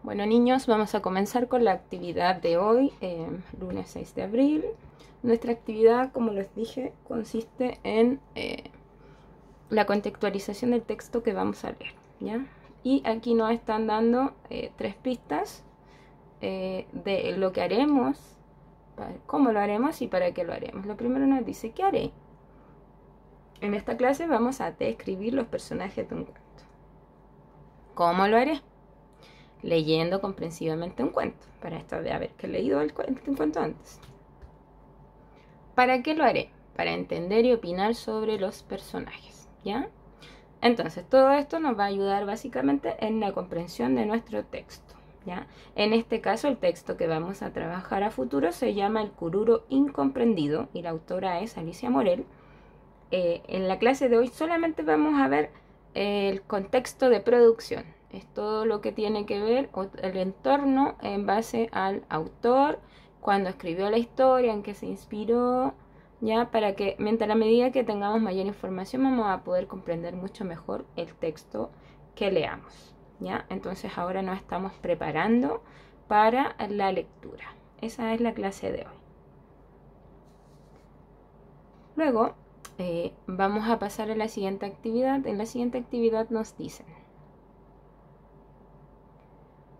Bueno, niños, vamos a comenzar con la actividad de hoy, lunes 6 de abril. Nuestra actividad, como les dije, consiste en la contextualización del texto que vamos a leer, ¿ya? Y aquí nos están dando 3 pistas de lo que haremos, cómo lo haremos y para qué lo haremos. Lo primero nos dice, ¿qué haré? En esta clase vamos a describir los personajes de un cuento. ¿Cómo lo haré? Leyendo comprensivamente un cuento. Para esto de haber que leído el cuento antes. ¿Para qué lo haré? Para entender y opinar sobre los personajes, ¿ya? Entonces, todo esto nos va a ayudar básicamente en la comprensión de nuestro texto, ¿ya? En este caso, el texto que vamos a trabajar a futuro se llama El Cururo Incomprendido y la autora es Alicia Morel. En la clase de hoy solamente vamos a ver el contexto de producción. Es todo lo que tiene que ver el entorno en base al autor, cuando escribió la historia, en qué se inspiró, ya para que mientras a medida que tengamos mayor información vamos a poder comprender mucho mejor el texto que leamos, ya. Entonces ahora nos estamos preparando para la lectura. Esa es la clase de hoy. Luego vamos a pasar a la siguiente actividad. En la siguiente actividad nos dicen: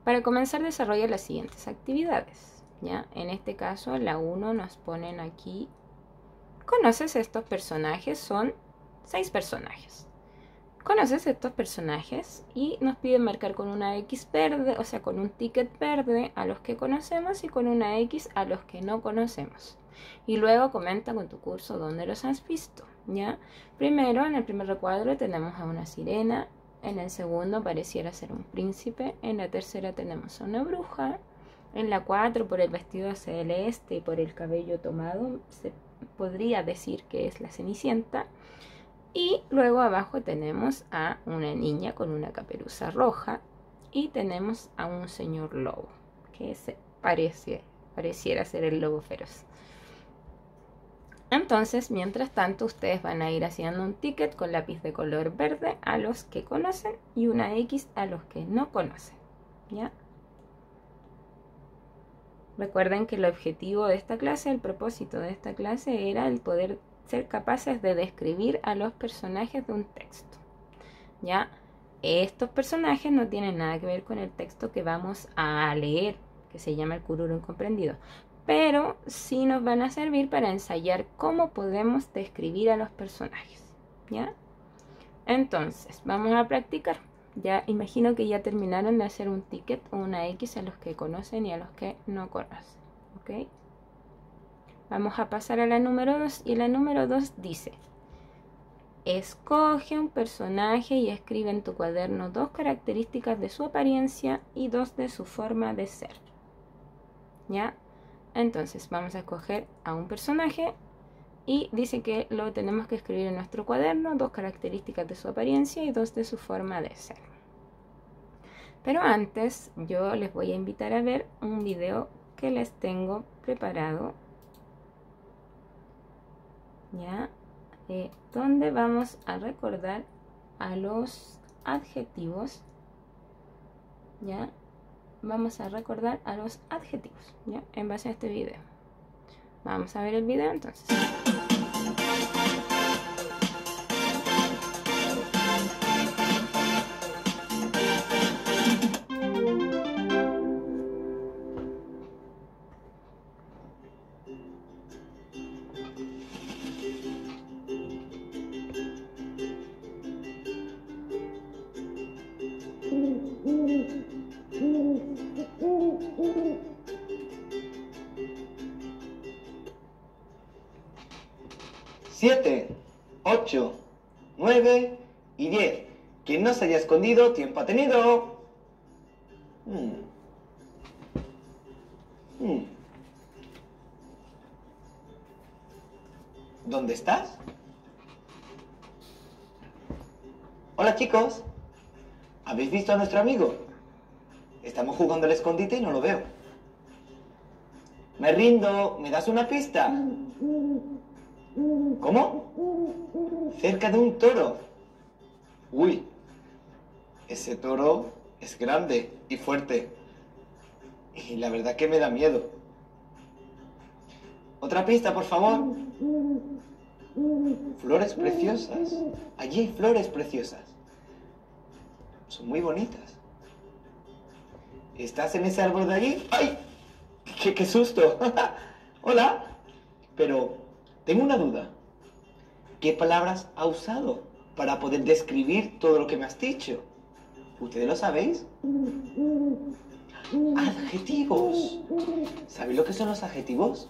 para comenzar desarrolla las siguientes actividades, ¿ya? En este caso la 1 nos ponen aquí, ¿conoces estos personajes? Son 6 personajes. ¿Conoces estos personajes? Y nos piden marcar con una X verde, o sea, con un ticket verde a los que conocemos y con una X a los que no conocemos. Y luego comenta con tu curso dónde los has visto, ¿ya? Primero, en el primer recuadro tenemos a una sirena, en el segundo pareciera ser un príncipe, en la tercera tenemos a una bruja, en la 4 por el vestido celeste y por el cabello tomado se podría decir que es la Cenicienta. Y luego abajo tenemos a una niña con una caperuza roja y tenemos a un señor lobo, que pareciera ser el lobo feroz. Entonces, mientras tanto, ustedes van a ir haciendo un ticket con lápiz de color verde a los que conocen y una X a los que no conocen, ¿ya? Recuerden que el objetivo de esta clase, el propósito de esta clase era el poder ser capaces de describir a los personajes de un texto, ¿ya? Estos personajes no tienen nada que ver con el texto que vamos a leer, que se llama El Cururo Incomprendido, pero sí nos van a servir para ensayar cómo podemos describir a los personajes, ¿ya? Entonces, vamos a practicar. Ya imagino que ya terminaron de hacer un ticket o una X a los que conocen y a los que no conocen, ¿ok? Vamos a pasar a la número 2 y la número 2 dice: escoge un personaje y escribe en tu cuaderno 2 características de su apariencia y 2 de su forma de ser, ¿ya? Entonces vamos a escoger a un personaje y dice que lo tenemos que escribir en nuestro cuaderno, 2 características de su apariencia y 2 de su forma de ser. Pero antes yo les voy a invitar a ver un video que les tengo preparado, ¿ya? Donde vamos a recordar a los adjetivos, ¿ya? Vamos a recordar a los adjetivos, ¿ya? En base a este video. Vamos a ver el video entonces. Siete, 8, 9 y 10. Quien no se haya escondido, tiempo ha tenido. ¿Dónde estás? Hola, chicos. ¿Habéis visto a nuestro amigo? Estamos jugando al escondite y no lo veo. Me rindo. ¿Me das una pista? ¿Cómo? Cerca de un toro. Uy, ese toro es grande y fuerte. Y la verdad que me da miedo. Otra pista, por favor. Flores preciosas. Allí hay flores preciosas. Son muy bonitas. ¿Estás en ese árbol de allí? ¡Ay! ¡Qué susto! Hola. Pero tengo una duda. ¿Qué palabras ha usado para poder describir todo lo que me has dicho? ¿Ustedes lo sabéis? Adjetivos. ¿Sabéis lo que son los adjetivos?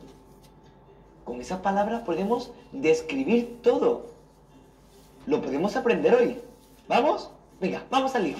Con esas palabras podemos describir todo. Lo podemos aprender hoy. ¿Vamos? Venga, vamos al lío.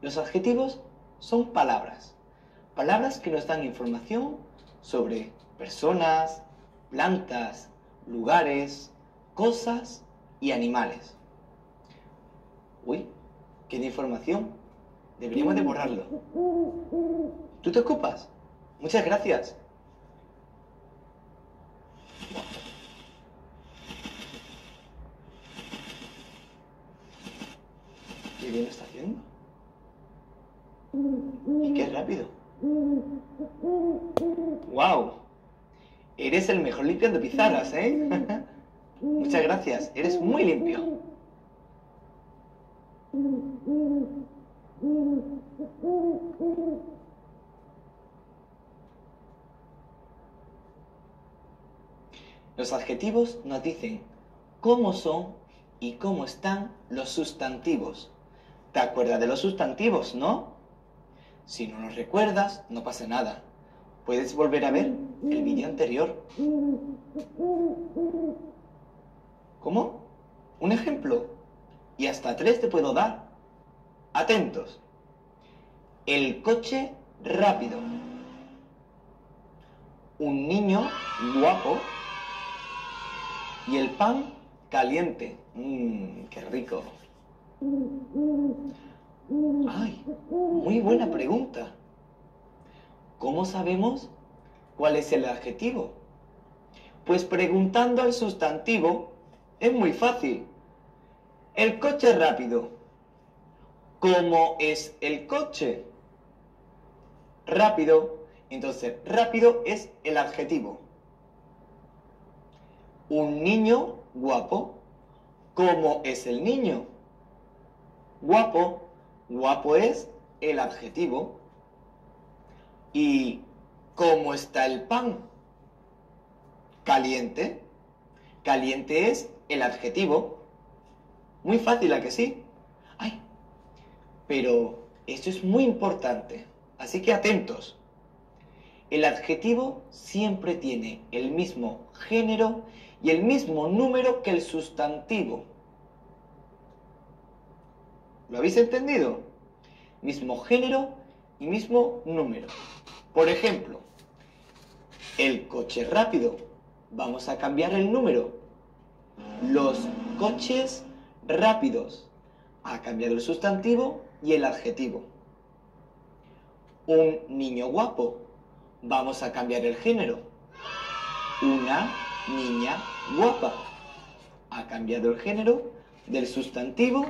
Los adjetivos son palabras. Palabras que nos dan información sobre personas, plantas, lugares, cosas y animales. Uy, qué de información. Deberíamos de borrarlo. ¿Tú te ocupas? Muchas gracias. ¿Qué bien lo está haciendo? Y qué rápido. ¡Wow! Eres el mejor limpiando pizarras, ¿eh? Muchas gracias. Eres muy limpio. Los adjetivos nos dicen cómo son y cómo están los sustantivos. ¿Te acuerdas de los sustantivos, no? Si no los recuerdas, no pasa nada. Puedes volver a ver el vídeo anterior. ¿Cómo? Un ejemplo. Y hasta 3 te puedo dar. Atentos. El coche rápido. Un niño guapo. Y el pan caliente. ¡Qué rico! ¡Ay! Muy buena pregunta. ¿Cómo sabemos cuál es el adjetivo? Pues preguntando al sustantivo es muy fácil. El coche rápido. ¿Cómo es el coche? Rápido. Entonces, rápido es el adjetivo. Un niño guapo. ¿Cómo es el niño? Guapo. Guapo es el adjetivo. ¿Y cómo está el pan? Caliente. Caliente es el adjetivo. Muy fácil, ¿a que sí? ¡Ay! Pero esto es muy importante. Así que atentos. El adjetivo siempre tiene el mismo género y el mismo número que el sustantivo. ¿Lo habéis entendido? Mismo género y mismo número. Por ejemplo, el coche rápido. Vamos a cambiar el número. Los coches rápidos. Ha cambiado el sustantivo y el adjetivo. Un niño guapo. Vamos a cambiar el género. Una niña guapa. Ha cambiado el género del sustantivo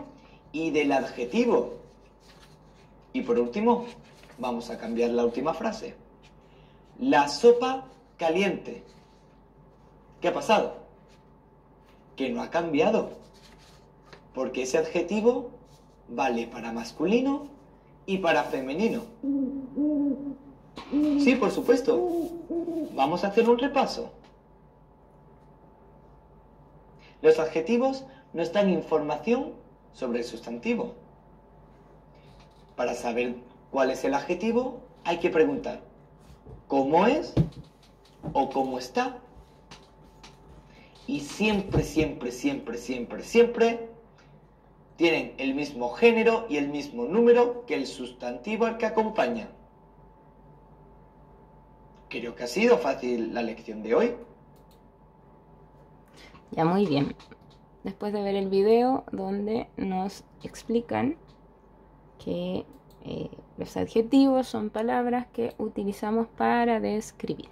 y del adjetivo. Y por último, vamos a cambiar la última frase. La sopa caliente. ¿Qué ha pasado? Que no ha cambiado. Porque ese adjetivo vale para masculino y para femenino. Sí, por supuesto. Vamos a hacer un repaso. Los adjetivos nos dan información sobre el sustantivo. Para saber cuál es el adjetivo, hay que preguntar ¿cómo es o cómo está? Y siempre, siempre, siempre, siempre, siempre tienen el mismo género y el mismo número que el sustantivo al que acompaña. Creo que ha sido fácil la lección de hoy. Ya, muy bien. después de ver el video donde nos explican que los adjetivos son palabras que utilizamos para describir.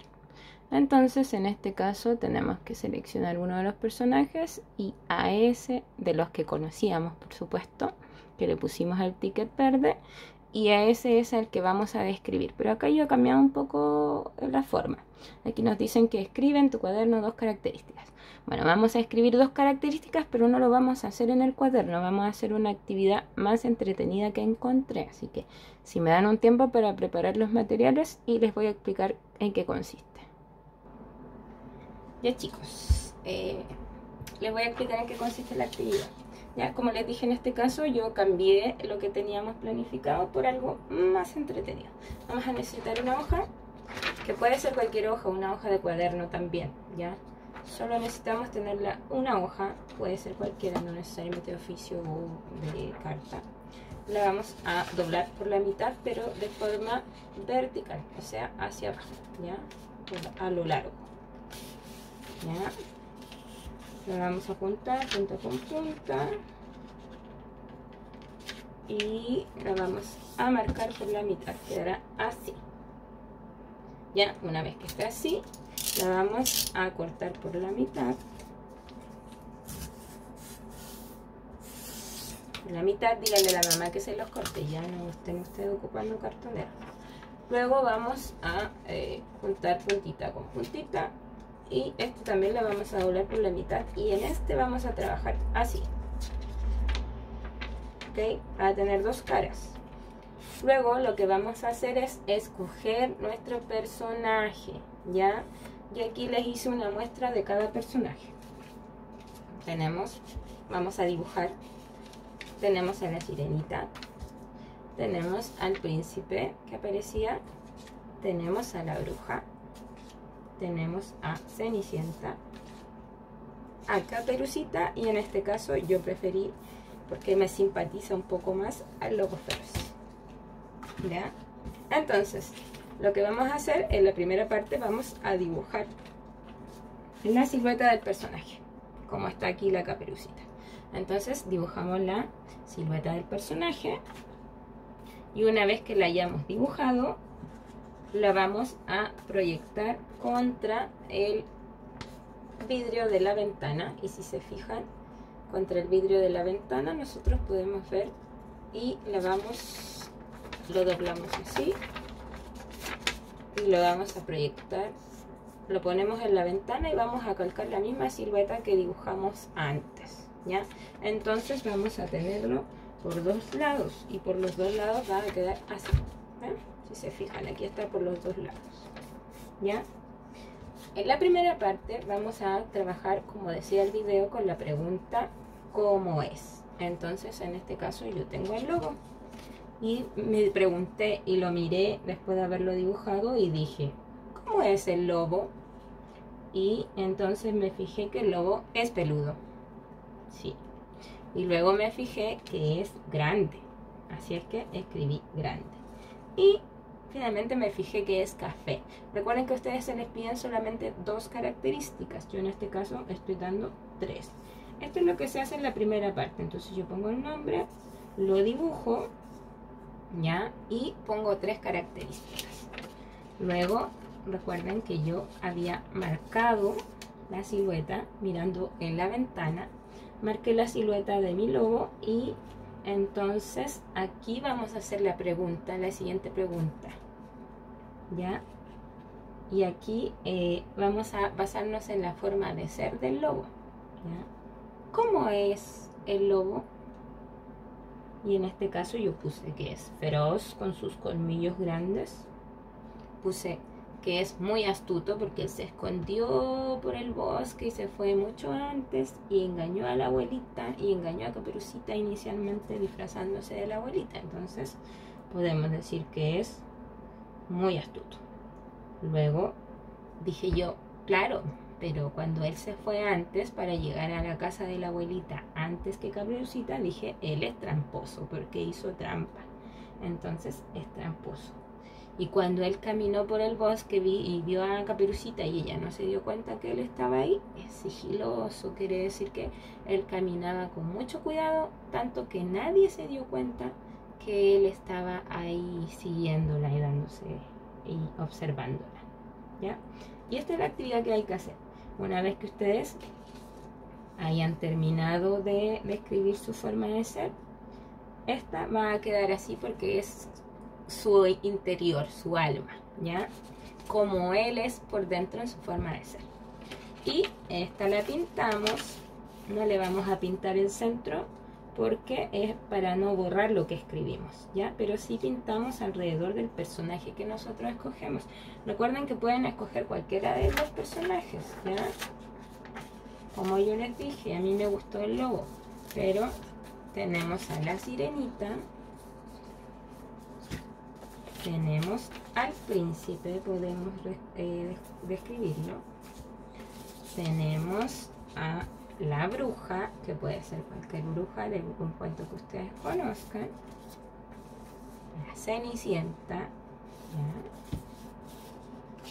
Entonces, en este caso tenemos que seleccionar uno de los personajes y a ese, de los que conocíamos, por supuesto, que le pusimos el ticket verde, y a ese es el que vamos a describir. Pero acá yo he cambiado un poco la forma. Aquí nos dicen que escribe en tu cuaderno 2 características. Bueno, vamos a escribir 2 características, pero no lo vamos a hacer en el cuaderno. Vamos a hacer una actividad más entretenida que encontré. Así que si me dan un tiempo para preparar los materiales y les voy a explicar en qué consiste. Ya chicos, les voy a explicar en qué consiste la actividad. Ya, como les dije, en este caso yo cambié lo que teníamos planificado por algo más entretenido. Vamos a necesitar una hoja, que puede ser cualquier hoja, una hoja de cuaderno también, ¿ya? Solo necesitamos tenerla una hoja, puede ser cualquiera, no necesariamente de oficio o de carta. La vamos a doblar por la mitad, pero de forma vertical, o sea, hacia abajo, ¿ya? A lo largo, ¿ya? La vamos a juntar punta con punta y la vamos a marcar por la mitad, quedará así. Ya, una vez que esté así, la vamos a cortar por la mitad. Por la mitad, díganle a la mamá que se los corte, ya no estén ustedes ocupando cartonero. Luego vamos a juntar puntita con puntita. Y este también lo vamos a doblar por la mitad. Y en este vamos a trabajar así. ¿Ok? Va a tener 2 caras. Luego lo que vamos a hacer es escoger nuestro personaje. ¿Ya? Yo aquí les hice una muestra de cada personaje. Vamos a dibujar. Tenemos a la sirenita. Tenemos al príncipe que aparecía. Tenemos a la bruja. Tenemos a Cenicienta, a Caperucita y en este caso yo preferí, porque me simpatiza un poco más, al Lobo Feroz. ¿Ya? Entonces, lo que vamos a hacer en la primera parte, vamos a dibujar la silueta del personaje, como está aquí la Caperucita. Entonces dibujamos la silueta del personaje y una vez que la hayamos dibujado, la vamos a proyectar contra el vidrio de la ventana. Y si se fijan, contra el vidrio de la ventana nosotros podemos ver y lo doblamos así y lo vamos a proyectar, lo ponemos en la ventana y vamos a calcar la misma silueta que dibujamos antes, ¿ya? Entonces vamos a tenerlo por 2 lados y por los 2 lados va a quedar así, ¿eh? Si se fijan, aquí está por los 2 lados, ¿ya? En la primera parte vamos a trabajar, como decía el video, con la pregunta ¿cómo es? Entonces, en este caso yo tengo el lobo y me pregunté y lo miré después de haberlo dibujado y dije, ¿cómo es el lobo? Y entonces me fijé que el lobo es peludo, sí. Y luego me fijé que es grande, así es que escribí grande. Y finalmente me fijé que es café. Recuerden que a ustedes se les piden solamente 2 características. Yo en este caso estoy dando 3. Esto es lo que se hace en la primera parte. Entonces yo pongo el nombre, lo dibujo, ¿ya? Y pongo 3 características. Luego recuerden que yo había marcado la silueta mirando en la ventana. Marqué la silueta de mi lobo y entonces aquí vamos a hacer la pregunta, la siguiente pregunta, ¿ya? Y aquí vamos a basarnos en la forma de ser del lobo, ¿ya? ¿Cómo es el lobo? Y en este caso yo puse que es feroz con sus colmillos grandes. Puse que es muy astuto porque él se escondió por el bosque y se fue mucho antes y engañó a la abuelita y engañó a Caperucita inicialmente disfrazándose de la abuelita. Entonces podemos decir que es muy astuto. Luego dije yo, claro, pero cuando él se fue antes para llegar a la casa de la abuelita antes que Caperucita, dije, él es tramposo porque hizo trampa. Entonces es tramposo. Y cuando él caminó por el bosque y vio a Caperucita y ella no se dio cuenta que él estaba ahí, es sigiloso, quiere decir que él caminaba con mucho cuidado, tanto que nadie se dio cuenta que él estaba ahí siguiéndola y dándose y observándola, ¿ya? Y esta es la actividad que hay que hacer. Una vez que ustedes hayan terminado de escribir su forma de ser, esta va a quedar así porque es su interior, su alma, ¿ya? Como él es por dentro en su forma de ser. Y esta la pintamos, no le vamos a pintar el centro porque es para no borrar lo que escribimos, ¿ya? Pero sí pintamos alrededor del personaje que nosotros escogemos. Recuerden que pueden escoger cualquiera de los personajes, ¿ya? Como yo les dije, a mí me gustó el lobo, pero tenemos a la sirenita, tenemos al príncipe, podemos describirlo, tenemos a la bruja, que puede ser cualquier bruja de un cuento que ustedes conozcan, la cenicienta, ¿ya?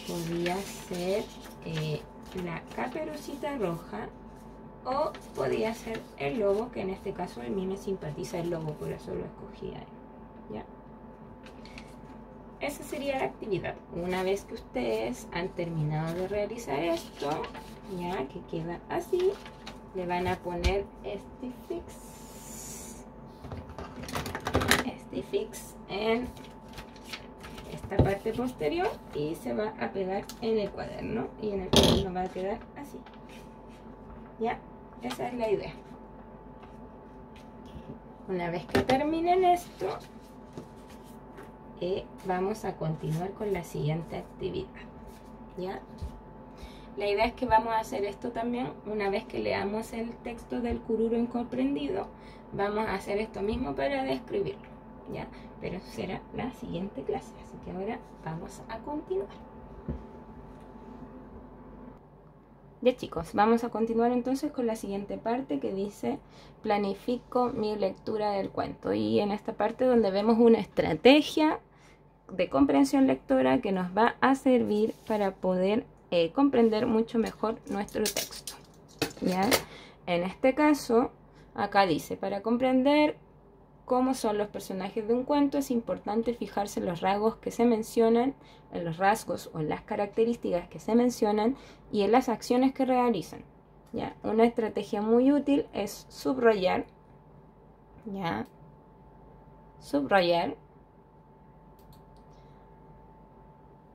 Podría ser la Caperucita Roja, o podría ser el lobo, que en este caso a mí me simpatiza el lobo, por eso lo escogí ahí, ¿ya? Esa sería la actividad. Una vez que ustedes han terminado de realizar esto, ya que queda así, le van a poner Stick-Fix en esta parte posterior y se va a pegar en el cuaderno, y en el cuaderno va a quedar así, ya. Esa es la idea. Una vez que terminen esto, vamos a continuar con la siguiente actividad, ¿ya? La idea es que vamos a hacer esto también una vez que leamos el texto del Cururo Incomprendido. Vamos a hacer esto mismo para describirlo, ¿ya? Pero eso será la siguiente clase, así que ahora vamos a continuar. Ya, chicos, vamos a continuar entonces con la siguiente parte que dice: planifico mi lectura del cuento. Y en esta parte donde vemos una estrategia de comprensión lectora que nos va a servir para poder comprender mucho mejor nuestro texto, ¿ya? En este caso, acá dice: para comprender cómo son los personajes de un cuento, es importante fijarse en los rasgos que se mencionan, en los rasgos o en las características que se mencionan y en las acciones que realizan, ¿ya? Una estrategia muy útil es subrayar, ¿ya? Subrayar.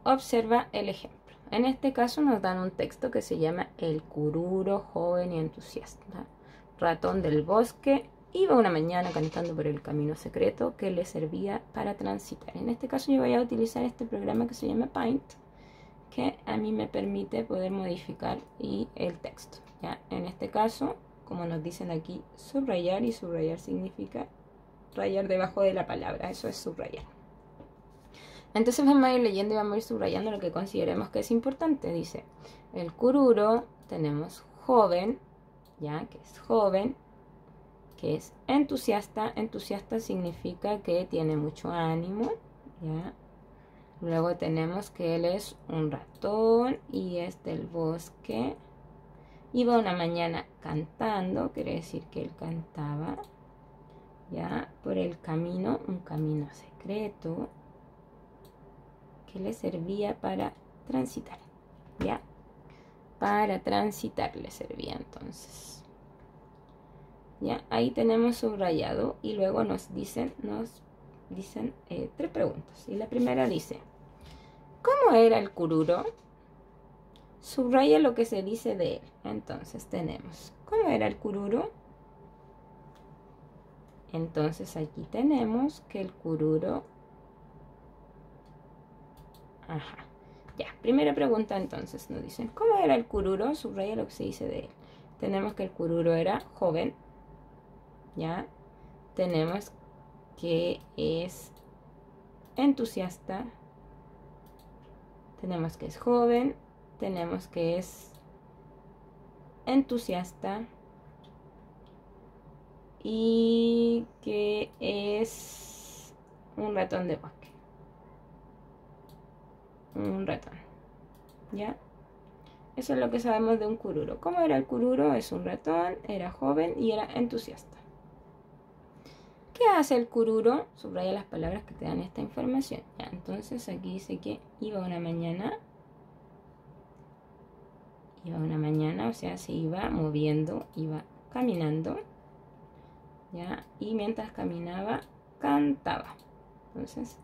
Observa el ejemplo. En este caso nos dan un texto que se llama El Cururo joven y entusiasta. Ratón del bosque iba una mañana cantando por el camino secreto que le servía para transitar. En este caso yo voy a utilizar este programa que se llama Paint, que a mí me permite poder modificar el texto, ¿ya? En este caso, como nos dicen aquí, subrayar, y subrayar significa rayar debajo de la palabra, eso es subrayar. Entonces vamos a ir leyendo y vamos a ir subrayando lo que consideremos que es importante. Dice: el cururo, tenemos joven, ya, que es joven, que es entusiasta. Entusiasta significa que tiene mucho ánimo, ya. Luego tenemos que él es un ratón y es del bosque. Iba una mañana cantando, quiere decir que él cantaba, ya, por el camino, un camino secreto que le servía para transitar, ¿ya? Para transitar le servía entonces. ¿Ya? Ahí tenemos subrayado y luego nos dicen 3 preguntas. Y la primera dice: ¿cómo era el cururo? Subraya lo que se dice de él. Entonces tenemos: ¿cómo era el cururo? Entonces aquí tenemos que el cururo... Ajá. Ya, primera pregunta entonces, nos dicen: ¿cómo era el cururo? Subraya lo que se dice de él. Tenemos que el cururo era joven, ¿ya? Tenemos que es entusiasta, tenemos que es joven, tenemos que es entusiasta y que es un ratón de bosque. un ratón. ¿Ya? Eso es lo que sabemos de un cururo. ¿Cómo era el cururo? Es un ratón, era joven y era entusiasta. ¿Qué hace el cururo? Subraya las palabras que te dan esta información. Ya, entonces aquí dice que iba una mañana, o sea, se iba moviendo, iba caminando, ¿ya? Y mientras caminaba, cantaba. Entonces,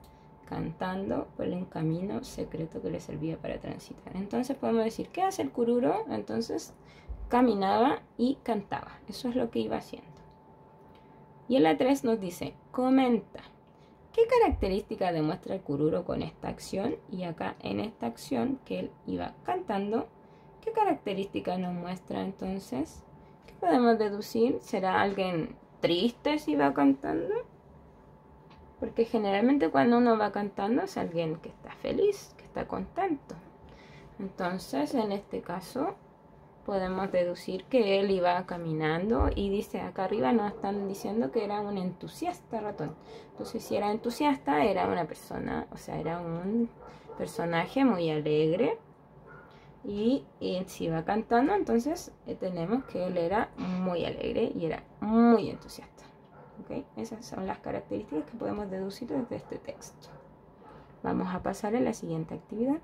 cantando por un camino secreto que le servía para transitar. Entonces podemos decir, ¿qué hace el cururo? Entonces, caminaba y cantaba. Eso es lo que iba haciendo. Y en la 3 nos dice, comenta. ¿Qué característica demuestra el cururo con esta acción? Y acá en esta acción que él iba cantando, ¿qué característica nos muestra entonces? ¿Qué podemos deducir? ¿Será alguien triste si va cantando? Porque generalmente cuando uno va cantando es alguien que está feliz, que está contento. Entonces en este caso podemos deducir que él iba caminando y dice acá arriba nos están diciendo que era un entusiasta ratón. Entonces si era entusiasta era una persona, o sea, era un personaje muy alegre y si iba cantando entonces tenemos que él era muy alegre y era muy entusiasta. ¿Okay? Esas son las características que podemos deducir desde este texto. Vamos a pasar a la siguiente actividad.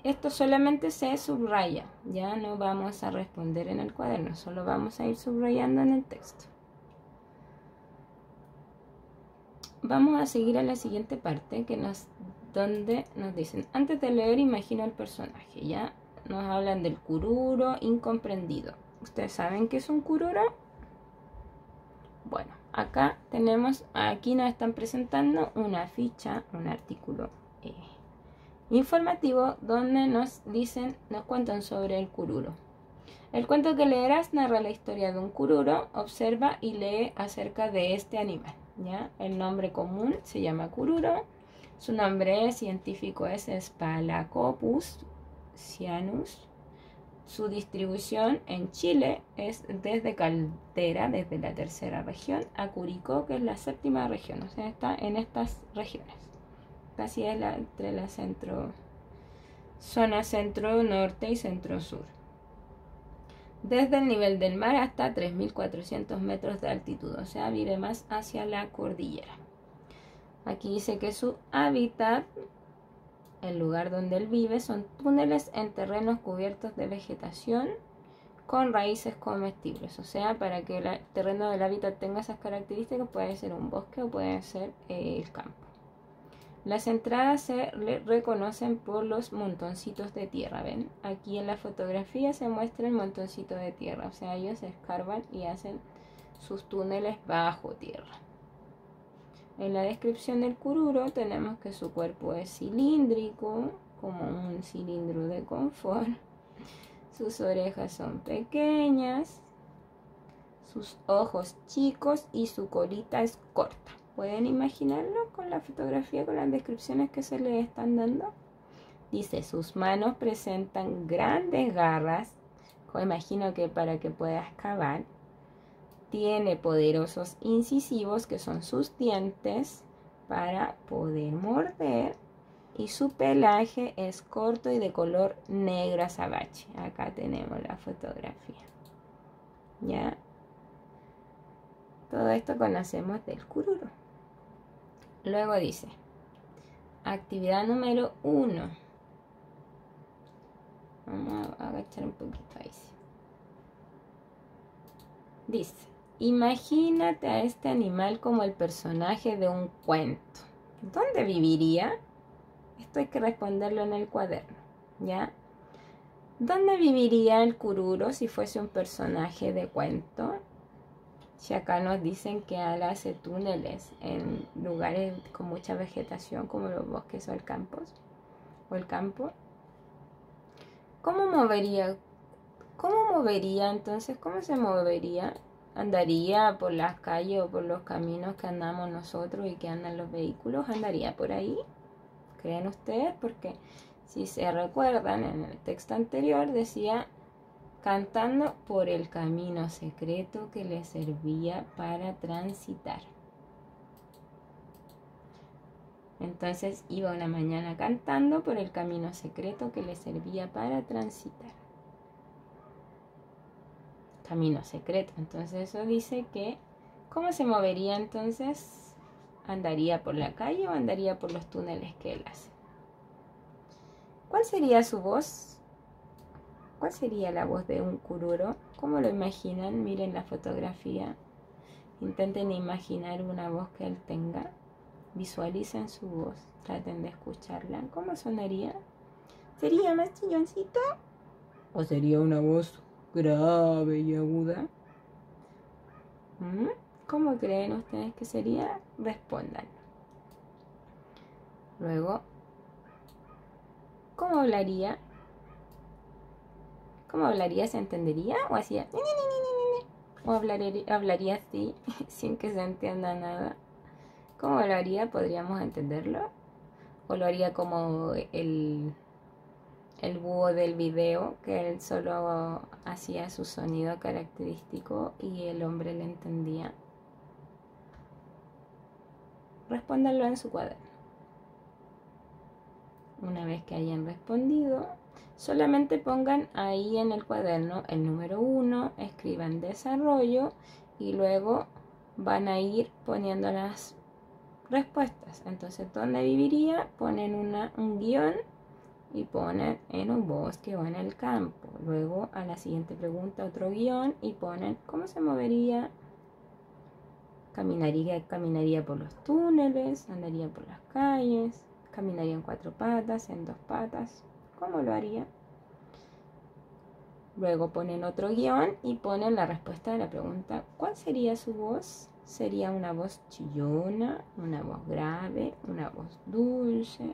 Esto solamente se subraya, ya no vamos a responder en el cuaderno, solo vamos a ir subrayando en el texto. Vamos a seguir a la siguiente parte donde nos dicen, antes de leer imagina el personaje, ya nos hablan del cururo incomprendido. ¿Ustedes saben qué es un cururo? Bueno, aquí nos están presentando una ficha, un artículo informativo donde nos cuentan sobre el cururo. El cuento que leerás narra la historia de un cururo, observa y lee acerca de este animal, ¿ya? El nombre común se llama cururo, su nombre científico es Spalacoppus cyanus, su distribución en Chile es desde Caldera, desde la tercera región, a Curicó, que es la séptima región, o sea, está en estas regiones. Casi es entre la zona centro-norte y centro-sur. Desde el nivel del mar hasta 3.400 metros de altitud, o sea, vive más hacia la cordillera. Aquí dice que su hábitat, el lugar donde él vive, son túneles en terrenos cubiertos de vegetación con raíces comestibles. O sea, para que el terreno del hábitat tenga esas características, puede ser un bosque o puede ser el campo. Las entradas se reconocen por los montoncitos de tierra, ¿ven? Aquí en la fotografía se muestra el montoncito de tierra, o sea, ellos escarban y hacen sus túneles bajo tierra. En la descripción del cururo tenemos que su cuerpo es cilíndrico, como un cilindro de confort. Sus orejas son pequeñas, sus ojos chicos y su colita es corta. ¿Pueden imaginarlo con la fotografía, con las descripciones que se le están dando? Dice, sus manos presentan grandes garras, imagino que para que pueda excavar. Tiene poderosos incisivos, que son sus dientes, para poder morder. Y su pelaje es corto y de color negro azabache. Acá tenemos la fotografía. ¿Ya? Todo esto conocemos del cururo. Luego dice, actividad número 1. Vamos a agachar un poquito ahí. Dice, imagínate a este animal como el personaje de un cuento. ¿Dónde viviría? Esto hay que responderlo en el cuaderno, ¿ya? ¿Dónde viviría el cururo si fuese un personaje de cuento? Si acá nos dicen que él hace túneles en lugares con mucha vegetación como los bosques o el campo. ¿Cómo movería entonces? ¿Cómo se movería? ¿Andaría por las calles o por los caminos que andamos nosotros y que andan los vehículos? ¿Andaría por ahí? ¿Creen ustedes? Porque si se recuerdan, en el texto anterior decía cantando por el camino secreto que le servía para transitar. Entonces iba una mañana cantando por el camino secreto que le servía para transitar. Camino secreto. Entonces eso dice que, ¿cómo se movería entonces? ¿Andaría por la calle o andaría por los túneles que él hace? ¿Cuál sería su voz? ¿Cuál sería la voz de un cururo? ¿Cómo lo imaginan? Miren la fotografía. Intenten imaginar una voz que él tenga. Visualicen su voz. Traten de escucharla. ¿Cómo sonaría? ¿Sería más chilloncito? ¿O sería una voz grave y aguda? ¿Cómo creen ustedes que sería? Respondan. Luego, ¿cómo hablaría? ¿Cómo hablaría? ¿Se entendería? ¿O hacía? ¿O hablaría así, sin que se entienda nada? ¿Cómo lo haría? ¿Podríamos entenderlo? ¿O lo haría como el búho del video, que él solo hacía su sonido característico y el hombre le entendía? Respóndanlo en su cuaderno. Una vez que hayan respondido, solamente pongan ahí en el cuaderno el número 1, escriban desarrollo y luego van a ir poniendo las respuestas. Entonces, ¿dónde viviría? Ponen un guión y ponen en un bosque o en el campo. Luego a la siguiente pregunta otro guión y ponen ¿cómo se movería? Caminaría por los túneles, andaría por las calles, caminaría en 4 patas, en 2 patas. ¿Cómo lo haría? Luego ponen otro guión y ponen la respuesta de la pregunta ¿cuál sería su voz? ¿Sería una voz chillona, una voz grave, una voz dulce,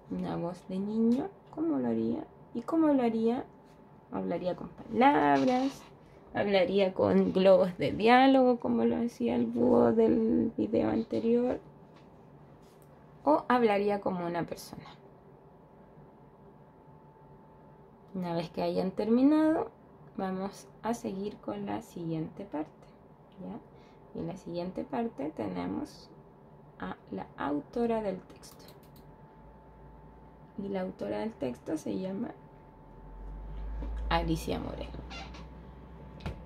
una voz de niño? ¿Cómo lo haría? ¿Y cómo lo haría? ¿Hablaría con palabras? ¿Hablaría con globos de diálogo como lo hacía el búho del video anterior? ¿O hablaría como una persona? Una vez que hayan terminado, vamos a seguir con la siguiente parte, ¿ya? Y en la siguiente parte tenemos a la autora del texto. Y la autora del texto se llama Alicia Morel.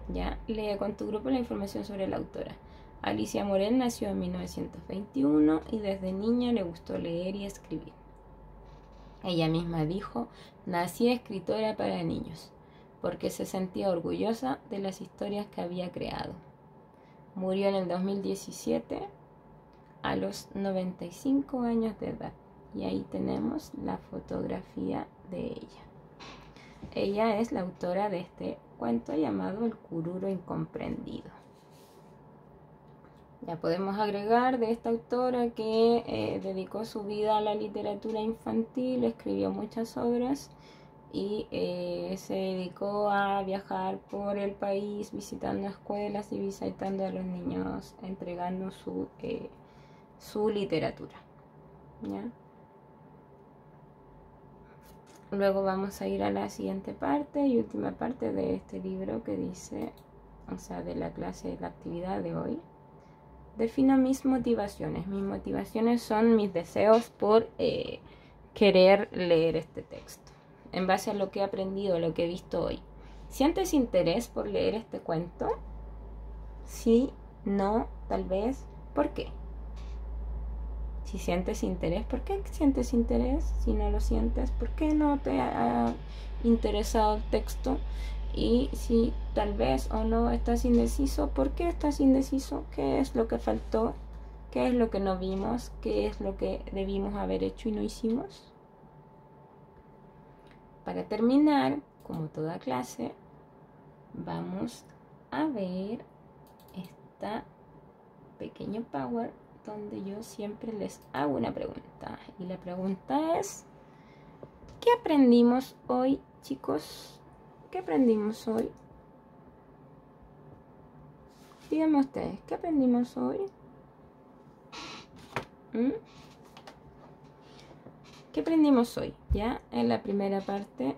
Ya, lee con tu grupo la información sobre la autora. Alicia Morel nació en 1921 y desde niña le gustó leer y escribir. Ella misma dijo, nací escritora para niños, porque se sentía orgullosa de las historias que había creado. Murió en el 2017 a los 95 años de edad. Y ahí tenemos la fotografía de ella. Ella es la autora de este cuento llamado El cururo incomprendido. Ya podemos agregar de esta autora que dedicó su vida a la literatura infantil, escribió muchas obras y se dedicó a viajar por el país visitando escuelas y visitando a los niños, entregando su literatura, ¿ya? Luego vamos a ir a la siguiente parte y última parte de este libro que dice, o sea, de la clase, de la actividad de hoy. Defino mis motivaciones. Mis motivaciones son mis deseos por querer leer este texto. En base a lo que he aprendido, lo que he visto hoy. ¿Sientes interés por leer este cuento? Sí, no, tal vez. ¿Por qué? Si sientes interés, ¿por qué sientes interés? Si no lo sientes, ¿por qué no te ha interesado el texto? Y si tal vez o no estás indeciso, ¿por qué estás indeciso? ¿Qué es lo que faltó? ¿Qué es lo que no vimos? ¿Qué es lo que debimos haber hecho y no hicimos? Para terminar, como toda clase, vamos a ver esta pequeño power donde yo siempre les hago una pregunta. Y la pregunta es, ¿qué aprendimos hoy, chicos? ¿Qué aprendimos hoy? Díganme ustedes, ¿qué aprendimos hoy? ¿Qué aprendimos hoy? Ya en la primera parte,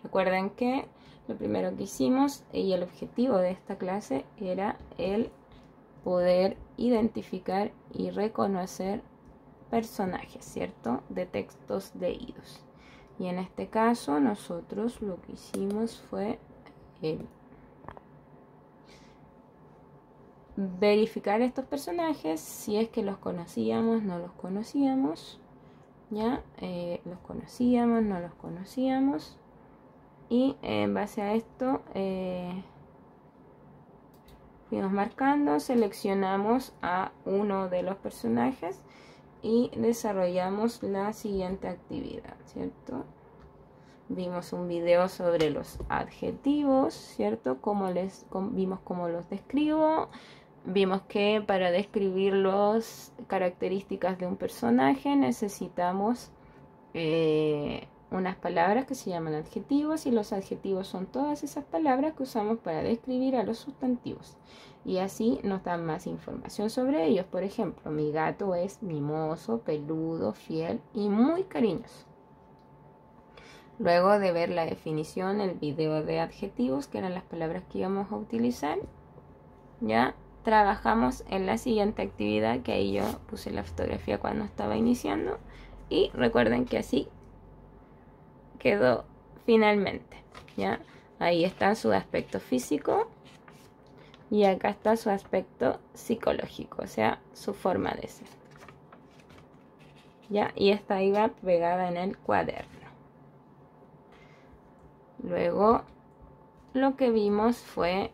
recuerden que lo primero que hicimos y el objetivo de esta clase era el poder identificar y reconocer personajes, ¿cierto? De textos leídos. Y en este caso nosotros lo que hicimos fue verificar estos personajes, si es que los conocíamos, no los conocíamos, ¿ya? Los conocíamos, no los conocíamos. Y en base a esto fuimos marcando, seleccionamos a uno de los personajes y desarrollamos la siguiente actividad, ¿cierto? Vimos un video sobre los adjetivos, ¿cierto? Vimos cómo los describo. Vimos que para describir las características de un personaje necesitamos unas palabras que se llaman adjetivos, y los adjetivos son todas esas palabras que usamos para describir a los sustantivos, y así nos dan más información sobre ellos. Por ejemplo, mi gato es mimoso, peludo, fiel y muy cariñoso. Luego de ver la definición, el video de adjetivos, que eran las palabras que íbamos a utilizar, ya trabajamos en la siguiente actividad, que ahí yo puse la fotografía cuando estaba iniciando, y recuerden que así quedó finalmente, ¿ya? Ahí está su aspecto físico y acá está su aspecto psicológico, o sea, su forma de ser, ¿ya? Y esta iba pegada en el cuaderno. Luego lo que vimos fue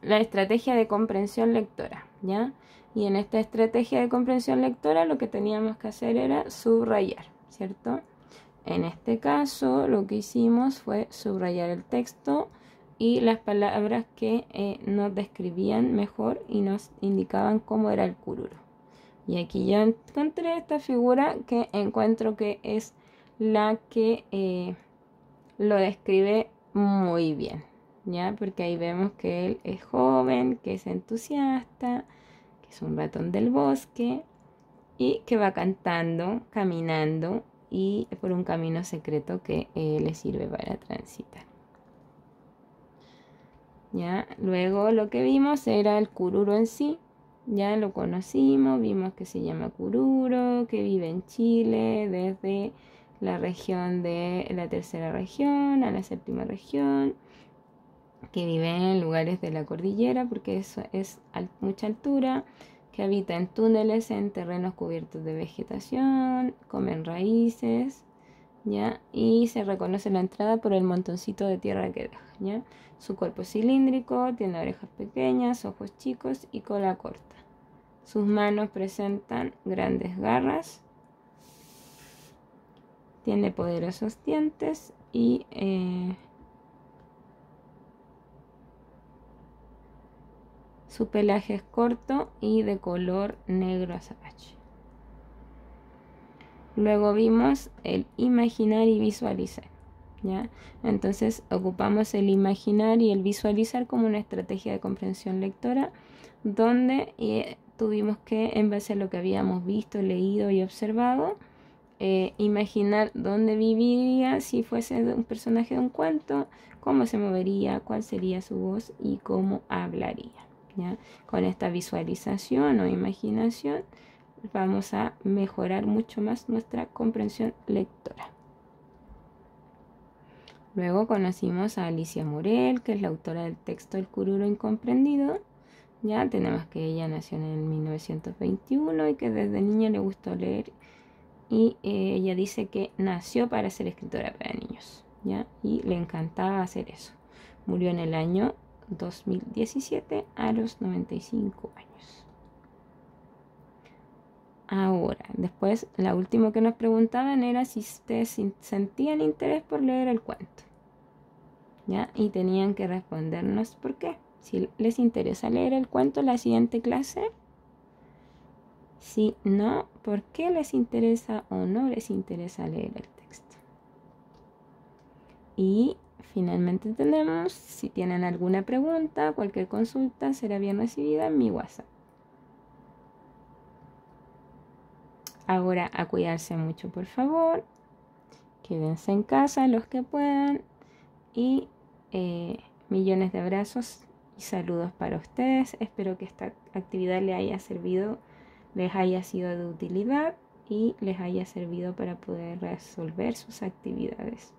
la estrategia de comprensión lectora, ¿ya? Y en esta estrategia de comprensión lectora lo que teníamos que hacer era subrayar, ¿cierto? En este caso lo que hicimos fue subrayar el texto y las palabras que nos describían mejor y nos indicaban cómo era el cururo. Y aquí ya encontré esta figura que encuentro que es la que lo describe muy bien, ¿ya? Porque ahí vemos que él es joven, que es entusiasta, que es un ratón del bosque y que va cantando, caminando y por un camino secreto que le sirve para transitar. ¿Ya? Luego lo que vimos era el cururo en sí. Ya lo conocimos, vimos que se llama cururo, que vive en Chile desde la región de la tercera región a la séptima región, que vive en lugares de la cordillera porque eso es mucha altura, que habita en túneles en terrenos cubiertos de vegetación, comen raíces, ¿ya? Y se reconoce la entrada por el montoncito de tierra que deja, ¿ya? Su cuerpo es cilíndrico, tiene orejas pequeñas, ojos chicos y cola corta. Sus manos presentan grandes garras, tiene poderosos dientes y su pelaje es corto y de color negro azabache. Luego vimos el imaginar y visualizar, ¿ya? Entonces ocupamos el imaginar y el visualizar como una estrategia de comprensión lectora, donde tuvimos que, en base a lo que habíamos visto, leído y observado, imaginar dónde viviría si fuese un personaje de un cuento, cómo se movería, cuál sería su voz y cómo hablaría, ¿ya? Con esta visualización o imaginación vamos a mejorar mucho más nuestra comprensión lectora. Luego conocimos a Alicia Morel, que es la autora del texto El cururo incomprendido. Ya tenemos que ella nació en el 1921 y que desde niña le gustó leer, y ella dice que nació para ser escritora para niños, ¿ya? Y le encantaba hacer eso. Murió en el año 2017 a los 95 años. Ahora, después, la última que nos preguntaban era si ustedes sentían interés por leer el cuento, ¿ya? Y tenían que respondernos por qué. Si les interesa leer el cuento la siguiente clase. Si no, ¿por qué les interesa o no les interesa leer el texto? Y finalmente tenemos, si tienen alguna pregunta, cualquier consulta será bien recibida en mi WhatsApp. Ahora a cuidarse mucho, por favor. Quédense en casa los que puedan. Y millones de abrazos y saludos para ustedes. Espero que esta actividad les haya servido, les haya sido de utilidad y les haya servido para poder resolver sus actividades.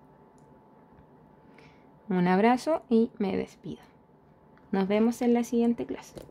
Un abrazo y me despido. Nos vemos en la siguiente clase.